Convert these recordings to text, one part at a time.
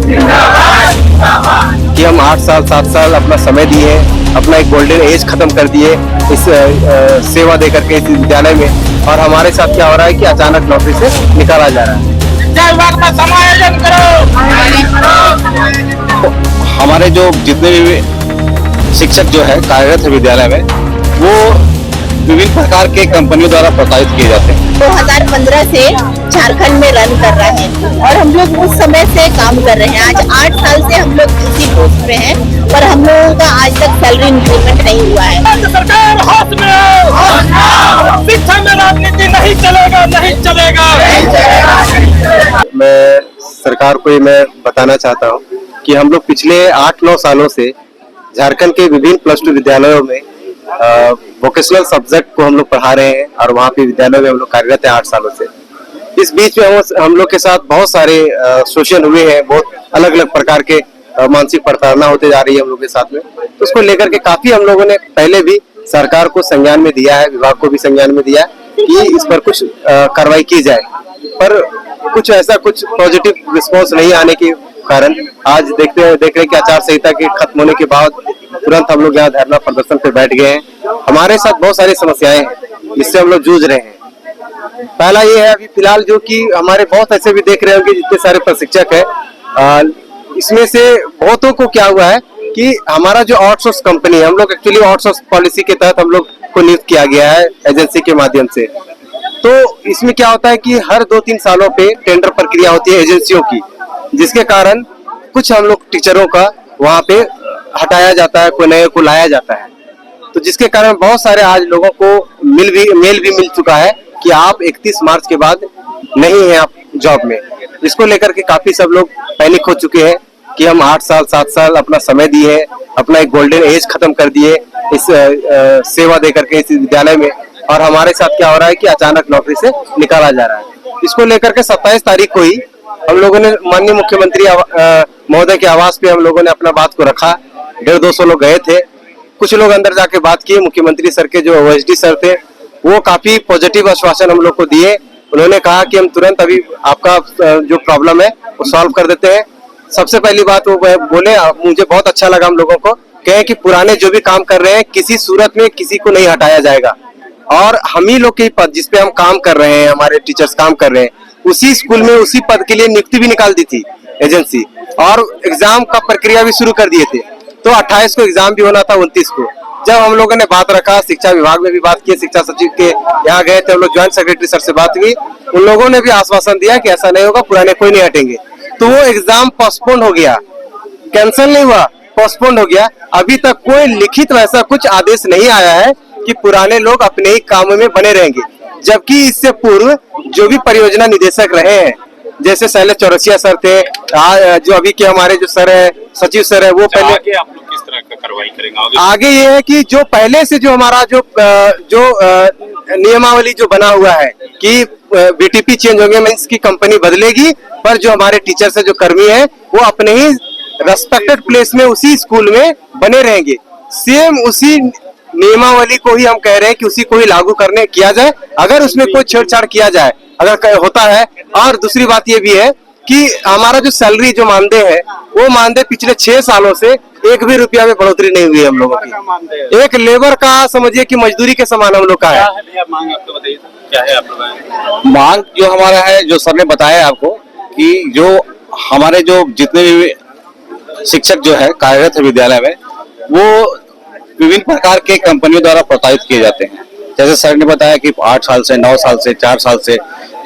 कि हम 8 साल 7 साल अपना समय दिए, अपना एक गोल्डन एज खत्म कर दिए इस सेवा दे करके इस विद्यालय में, और हमारे साथ क्या हो रहा है कि अचानक नौकरी से निकाला जा रहा है। समायोजन करो। हमारे जो जितने भी शिक्षक जो है कार्यरत है विद्यालय में, वो विभिन्न प्रकार के कंपनियों द्वारा प्रताड़ित किए जाते हैं। 2015 से झारखंड में रन कर रहा है और हम लोग उस समय से काम कर रहे हैं। आज 8 साल से हम लोग इसी पोस्ट पे हैं, पर हम लोगों का आज तक सैलरी इंक्रीमेंट नहीं हुआ है। सरकार हाथ में आओ, शिक्षा में राजनीति नहीं चलेगा, नहीं चलेगा। मैं सरकार को ये मैं बताना चाहता हूँ कि हम लोग पिछले 8-9 सालों से झारखंड के विभिन्न +2 विद्यालयों में वोकेशनल सब्जेक्ट को हम लोग पढ़ा रहे हैं, और वहाँ पे विद्यालय में हम लोग कार्यरत हैं 8 सालों से। इस बीच में हम लोग के साथ बहुत सारे शोषण हुए हैं, बहुत अलग अलग प्रकार के मानसिक प्रताड़ना होते जा रही है हम लोग के साथ में। तो उसको लेकर के काफी हम लोगों ने पहले भी सरकार को संज्ञान में दिया है, विभाग को भी संज्ञान में दिया है कि इस पर कुछ कार्रवाई की जाए, पर कुछ ऐसा कुछ पॉजिटिव रिस्पॉन्स नहीं आने के कारण आज देख रहे हैं कि आचार संहिता के खत्म होने के बाद तुरंत हम लोग यहाँ धरना प्रदर्शन पे बैठ गए हैं। हमारे साथ बहुत सारी समस्याएं हैं जिससे हम लोग जूझ रहे हैं। पहला ये है अभी फिलहाल जो कि हमारे बहुत ऐसे भी देख रहे होंगे जितने सारे प्रशिक्षक है, इसमें से बहुतों को क्या हुआ है कि हमारा जो आउटसोर्स कंपनी है, हम लोग एक्चुअली आउटसोर्स पॉलिसी के तहत हम लोग को नियुक्त किया गया है एजेंसी के माध्यम से। तो इसमें क्या होता है कि हर 2-3 सालों पे टेंडर प्रक्रिया होती है एजेंसियों की, जिसके कारण कुछ हम लोग टीचरों का वहाँ पे हटाया जाता है, कोई नए को लाया जाता है। तो जिसके कारण बहुत सारे आज लोगों को मेल भी मिल चुका है कि आप 31 मार्च के बाद नहीं हैं आप जॉब में। इसको लेकर के काफी सब लोग पैनिक हो चुके हैं कि हम 8 साल 7 साल अपना समय दिए, अपना एक गोल्डन एज खत्म कर दिए इस सेवा दे करके इस विद्यालय में, और हमारे साथ क्या हो रहा है कि अचानक नौकरी से निकाला जा रहा है। इसको लेकर के 27 तारीख को ही हम लोगों ने माननीय मुख्यमंत्री महोदय के आवास पे हम लोगों ने अपना बात को रखा। 150-200 लोग गए थे, कुछ लोग अंदर जाके बात किए। मुख्यमंत्री सर के जो OSD सर थे वो काफी पॉजिटिव आश्वासन हम लोग को दिए। उन्होंने कहा कि हम तुरंत अभी आपका जो प्रॉब्लम है वो सॉल्व कर देते हैं। सबसे पहली बात वो बोले, मुझे बहुत अच्छा लगा हम लोगों को, कहे कि पुराने जो भी काम कर रहे हैं किसी सूरत में किसी को नहीं हटाया जाएगा, और हम ही लोग के पद जिसपे हम काम कर रहे हैं, हमारे टीचर्स काम कर रहे हैं, उसी स्कूल में उसी पद के लिए नियुक्ति भी निकाल दी थी एजेंसी, और एग्जाम का प्रक्रिया भी शुरू कर दिए थे। तो 28 को एग्जाम भी होना था, 29 को। जब हम लोगों ने बात रखा, शिक्षा विभाग में भी बात की, शिक्षा सचिव के यहाँ गए थे हम लोग, ज्वाइंट सेक्रेटरी सर से बात हुई, उन लोगों ने भी आश्वासन दिया कि ऐसा नहीं होगा, पुराने कोई नहीं हटेंगे। तो वो एग्जाम पोस्टपोन हो गया, कैंसिल नहीं हुआ, पोस्टपोन हो गया। अभी तक कोई लिखित वैसा कुछ आदेश नहीं आया है कि पुराने लोग अपने ही काम में बने रहेंगे। जबकि इससे पूर्व जो भी परियोजना निदेशक रहे हैं, जैसे शैलेश चौरसिया सर थे, जो अभी के हमारे जो सर है, सचिव सर है, वो पहले आगे आप लोग किस तरह का कार्रवाई करेंगे? आगे ये है कि जो पहले से जो हमारा जो नियमावली जो बना हुआ है कि BTP चेंज होंगे, मीन्स की कंपनी बदलेगी, पर जो हमारे टीचर से जो कर्मी है वो अपने ही रेस्पेक्टेड प्लेस में उसी स्कूल में बने रहेंगे। सेम उसी नियमावली को ही हम कह रहे हैं कि उसी को ही लागू करने किया जाए। अगर उसमें कोई छेड़छाड़ किया जाए, अगर होता है। और दूसरी बात ये भी है कि हमारा जो सैलरी जो मानदेय है, वो मानदेय पिछले 6 सालों से 1 भी रुपया में बढ़ोतरी नहीं हुई है हम लोगों की। एक लेबर का समझिए कि मजदूरी के समान हम लोग का है। मांग आपको बताइए, क्या है आप लोग? मांग जो हमारा है, जो सर ने बताया आपको कि जो हमारे जो जितने भी शिक्षक जो है कार्यरत है विद्यालय में, वो विभिन्न प्रकार के कंपनियों द्वारा प्रताड़ित किए जाते हैं। जैसे सर ने बताया कि 8 साल से 9 साल से 4 साल से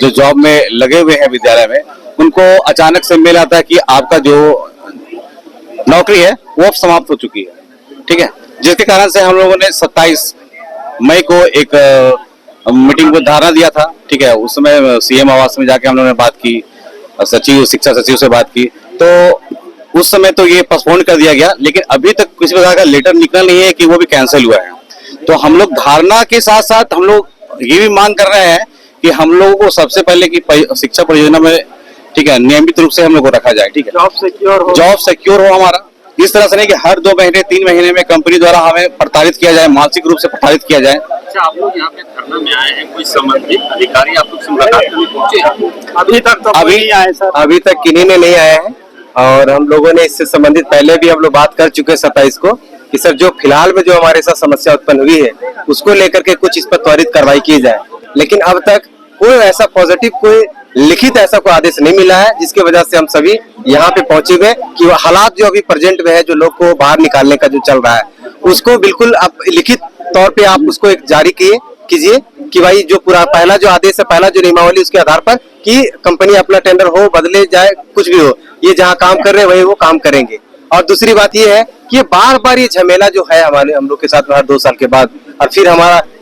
जो जॉब में लगे हुए हैं विद्यालय में, उनको अचानक से मेल आता है कि आपका जो नौकरी है वो अब समाप्त हो चुकी है। ठीक है, जिसके कारण से हम लोगों ने 27 मई को एक मीटिंग को धारणा दिया था। ठीक है, उस समय CM आवास में जाके हम लोगों ने बात की, सचिव शिक्षा सचिव से बात की, तो उस समय तो ये पोस्टपोन कर दिया गया, लेकिन अभी तक किसी प्रकार का लेटर निकला नहीं है कि वो भी कैंसिल हुआ है। तो हम लोग धारणा के साथ साथ हम लोग ये भी मांग कर रहे हैं कि हम लोगों को सबसे पहले की शिक्षा परियोजना में, ठीक है, नियमित रूप से हम लोग को रखा जाए। ठीक है, जॉब सिक्योर हो हमारा, इस तरह से नहीं कि हर 2 महीने 3 महीने में कंपनी द्वारा हमें प्रताड़ित किया जाए, मानसिक रूप से प्रताड़ित किया जाए। अच्छा, आप लोग यहाँ पे धरना में आए हैं, कोई संबंधित अधिकारी आप लोग से मुलाकात करने पहुंचे? अभी तक किन्हीं ने नहीं आया है। और हम लोगों ने इससे संबंधित पहले भी हम लोग बात कर चुके हैं 27 को कि सर जो फिलहाल में जो हमारे साथ समस्या उत्पन्न हुई है उसको लेकर के कुछ इस पर त्वरित कार्रवाई की जाए, लेकिन अब तक कोई ऐसा पॉजिटिव कोई लिखित ऐसा कोई आदेश नहीं मिला है, जिसकी वजह से हम सभी यहाँ पे पहुंचे हुए कि वो हालात जो अभी प्रेजेंट में है, जो लोग को बाहर निकालने का जो चल रहा है उसको बिल्कुल आप लिखित तौर पे आप उसको एक जारी कीजिए कि भाई जो पूरा पहला जो आदेश है, पहला जो नियमावली, उसके आधार पर कि कंपनी अपना टेंडर हो, बदले जाए, कुछ भी हो, ये जहाँ काम कर रहे हैं वही वो काम करेंगे। और दूसरी बात ये है कि ये बार बार ये झमेला जो है हम लोग के साथ हर 2 साल के बाद, और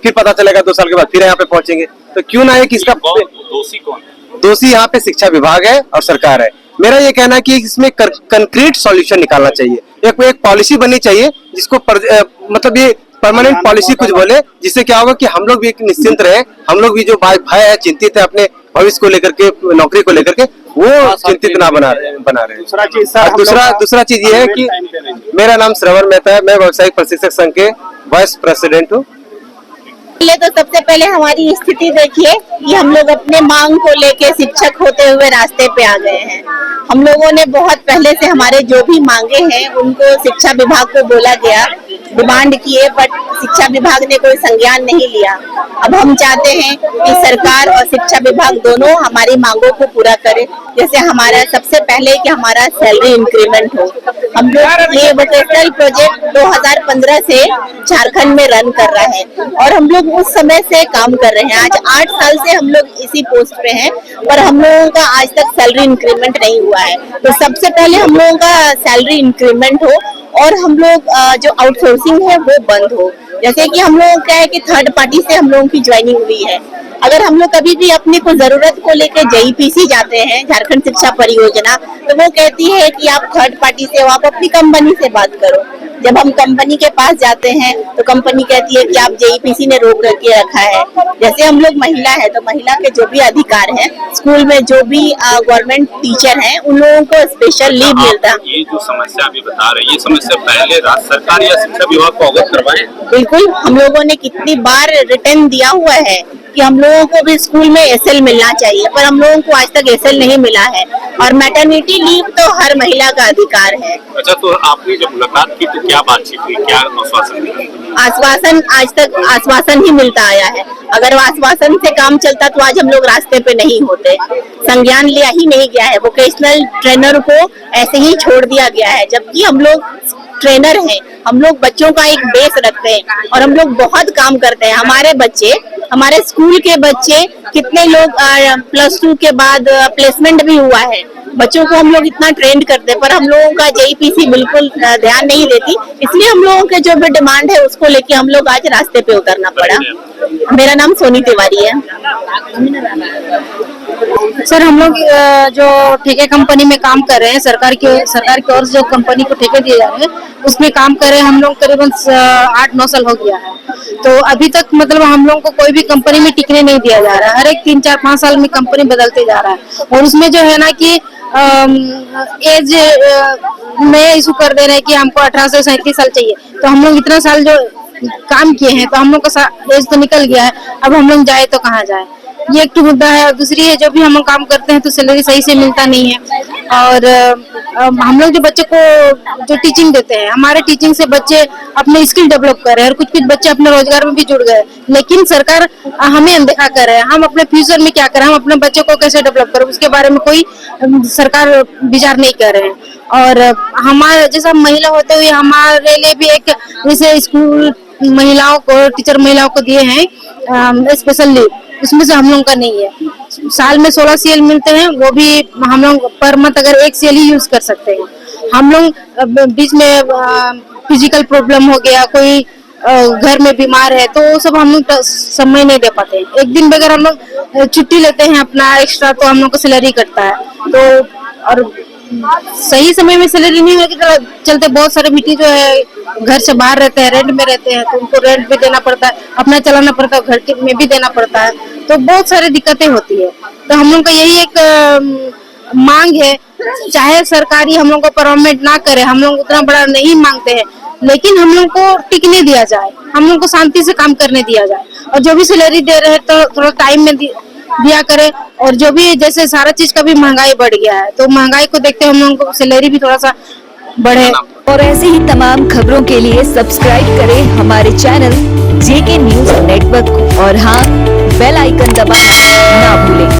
फिर पता चलेगा 2 साल के बाद फिर यहाँ पे पहुंचेंगे, तो क्यों ना है कि इसका दोषी कौन है? दोषी यहाँ पे शिक्षा विभाग है और सरकार है। मेरा ये कहना है कि इसमें कंक्रीट सॉल्यूशन निकालना चाहिए, एक पॉलिसी बननी चाहिए जिसको मतलब ये परमानेंट पॉलिसी कुछ बोले, जिससे क्या होगा कि हम लोग भी एक निश्चिंत रहे, हम लोग भी जो भय है, चिंतित है अपने भविष्य को लेकर के, नौकरी को लेकर के, वो चिंतित ना बना रहे। दूसरा चीज ये है कि मेरा नाम श्रवण मेहता है, मैं व्यावसायिक प्रशिक्षक संघ के वाइस प्रेसिडेंट हूँ। तो सबसे पहले हमारी स्थिति देखिए कि हम लोग अपने मांग को लेके शिक्षक होते हुए रास्ते पे आ गए हैं। हम लोगों ने बहुत पहले से हमारे जो भी मांगे हैं उनको शिक्षा विभाग को बोला गया, डिमांड किए, बट शिक्षा विभाग ने कोई संज्ञान नहीं लिया। अब हम चाहते हैं कि सरकार और शिक्षा विभाग दोनों हमारी मांगों को पूरा करे। जैसे हमारा सबसे पहले कि हमारा सैलरी इंक्रीमेंट हो। हम लोग ये वोकेशनल प्रोजेक्ट 2015 से झारखंड में रन कर रहा है और हम लोग उस समय से काम कर रहे हैं। आज 8 साल से हम लोग इसी पोस्ट पे हैं, पर हम लोगों का आज तक सैलरी इंक्रीमेंट नहीं हुआ है। तो सबसे पहले हम लोगों का सैलरी इंक्रीमेंट हो और हम लोग जो आउटसोर्सिंग है वो बंद हो। जैसे कि हम लोग क्या है कि थर्ड पार्टी से हम लोगों की ज्वाइनिंग हुई है। अगर हम लोग कभी भी अपनी को जरूरत को लेकर JEPC जाते हैं, झारखंड शिक्षा परियोजना, तो वो कहती है कि आप थर्ड पार्टी से हो, आप अपनी कंपनी से बात करो। जब हम कंपनी के पास जाते हैं तो कंपनी कहती है कि आप JEPC ने रोक करके रखा है। जैसे हम लोग महिला है तो महिला के जो भी अधिकार है, स्कूल में जो भी गवर्नमेंट टीचर हैं उन लोगों को स्पेशल लीव मिलता है। ये जो समस्या अभी बता रहे हैं, ये समस्या पहले राज्य सरकार या शिक्षा विभाग को अवगत करवाए? बिल्कुल, हम लोगों ने कितनी बार रिटर्न दिया हुआ है कि हम लोगों को भी स्कूल में SL मिलना चाहिए, पर हम लोगों को आज तक SL नहीं मिला है। और मैटरनिटी लीव तो हर महिला का अधिकार है। अच्छा, तो आपने जब मुलाकात की तो क्या बातचीत हुई, क्या आश्वासन मिला? आश्वासन आज तक आश्वासन ही मिलता आया है। अगर आश्वासन से काम चलता तो आज हम लोग रास्ते पे नहीं होते। संज्ञान लिया ही नहीं गया है। वोकेशनल ट्रेनर को ऐसे ही छोड़ दिया गया है, जबकि हम लोग ट्रेनर हैं, हम लोग बच्चों का एक बेस रखते हैं और हम लोग बहुत काम करते हैं। हमारे बच्चे, हमारे स्कूल के बच्चे, कितने लोग +2 के बाद प्लेसमेंट भी हुआ है। बच्चों को हम लोग इतना ट्रेंड करते हैं, पर हम लोगों का JEPC बिल्कुल ध्यान नहीं देती। इसलिए हम लोगों के जो भी डिमांड है उसको लेके हम लोग आज रास्ते पे उतरना पड़ा। मेरा नाम सोनी तिवारी है। सर, हम लोग जो ठेके कंपनी में काम कर रहे हैं, सरकार की ओर से जो कंपनी को ठेके दिए जा रहे हैं उसमें काम कर रहे हैं हम लोग करीबन 8-9 साल हो गया है। तो अभी तक मतलब हम लोग को कोई भी कंपनी में टिकने नहीं दिया जा रहा है। हर एक 3-4-5 साल में कंपनी बदलते जा रहा है और उसमें जो है ना कि एज में इशू कर दे रहे हैं कि हमको 18 से 37 साल चाहिए। तो हम लोग इतना साल जो काम किए हैं तो हम लोग का एज तो निकल गया है, अब हम लोग जाए तो कहाँ जाए, ये एक मुद्दा है। और दूसरी है, जो भी हम काम करते हैं तो सैलरी सही से मिलता नहीं है। और हम लोग जो बच्चे को जो टीचिंग देते हैं, हमारे टीचिंग से बच्चे अपने स्किल डेवलप कर रहे हैं और कुछ बच्चे अपने रोजगार में भी जुड़ गए, लेकिन सरकार हमें अनदेखा कर रहे हैं। हम अपने फ्यूचर में क्या करें, हम अपने बच्चों को कैसे डेवलप करें, उसके बारे में कोई सरकार विचार नहीं कर रहे हैं। और हमारे जैसा महिला होते हुए हमारे लिए भी एक जैसे स्कूल महिलाओं को, टीचर महिलाओं को दिए हैं स्पेशल लीव, उसमें से हम लोग का नहीं है। साल में 16 CL मिलते हैं, वो भी हम लोग पर मंथ अगर 1 CL ही यूज कर सकते हैं। हम लोग बीच में फिजिकल प्रॉब्लम हो गया, कोई घर में बीमार है, तो वो सब हम लोग समय नहीं दे पाते। एक दिन बगैर हम लोग छुट्टी लेते हैं अपना एक्स्ट्रा, तो हम लोग को सैलरी कटता है। तो और सही समय में सैलरी नहीं होने के चलते बहुत सारे बेटी जो है घर से बाहर रहते हैं, रेंट में रहते हैं, तो उनको रेंट भी देना पड़ता है, अपना चलाना पड़ता है, घर के में भी देना पड़ता है, तो बहुत सारी दिक्कतें होती है। तो हम लोग का यही एक मांग है, चाहे सरकारी हम लोग को परमानेंट ना करे, हम लोग उतना बड़ा नहीं मांगते हैं, लेकिन हम लोग को टिकने दिया जाए, हम लोग को शांति से काम करने दिया जाए। और जो भी सैलरी दे रहे हैं तो थोड़ा टाइम में दिया करे। और जो भी जैसे सारा चीज का भी महंगाई बढ़ गया है, तो महंगाई को देखते हम लोगों को सैलरी भी थोड़ा सा बढ़े। और ऐसे ही तमाम खबरों के लिए सब्सक्राइब करें हमारे चैनल JK न्यूज नेटवर्क को और हाँ, बेल आइकन दबाना ना भूलें।